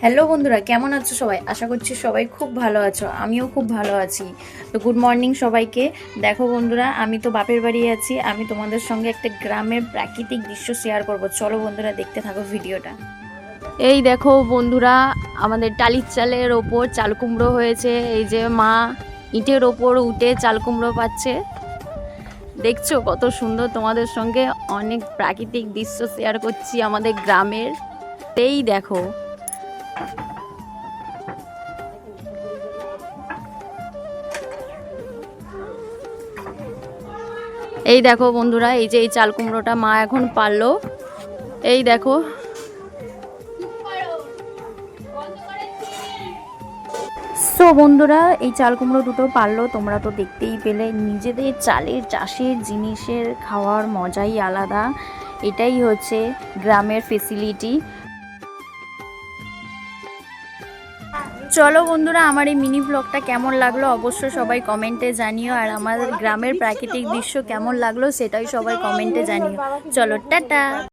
Hello বন্ধুরা, কেমন আছো সবাই? আশা করছি সবাই খুব ভালো আছো। আমিও খুব ভালো আছি। তো গুড মর্নিং সবাইকে। দেখো বন্ধুরা, আমি তো বাপের বাড়ি আছি। আমি তোমাদের সঙ্গে একটা গ্রামের প্রাকৃতিক দৃশ্য শেয়ার করব। চলো বন্ধুরা, দেখতে থাকো ভিডিওটা। এই দেখো বন্ধুরা, আমাদের টালির চালের ওপর চাল কুমড়ো হয়েছে। এই যে মা ইটের ওপর উঠে চাল কুমড়ো পাচ্ছে। দেখছো কত সুন্দর। তোমাদের সঙ্গে অনেক প্রাকৃতিক দৃশ্য শেয়ার করছি আমাদের গ্রামের। এই দেখো, এই দেখো বন্ধুরা, এই যে এই চাল কুমড়োটা মা এখন পারলো। এই দেখো, সো বন্ধুরা, এই চাল কুমড়ো দুটো পারলো। তোমরা তো দেখতেই পেলে, নিজেদের চালের চাষের জিনিসের খাওয়ার মজাই আলাদা। এটাই হচ্ছে গ্রামের ফেসিলিটি। চলো বন্ধুরা, আমার এই মিনি ব্লগটা কেমন লাগলো অবশ্যই সবাই কমেন্টে জানিও। আর আমাদের গ্রামের প্রাকৃতিক দৃশ্য কেমন লাগলো সেটাই সবাই কমেন্টে জানিও। চলো, টাটা।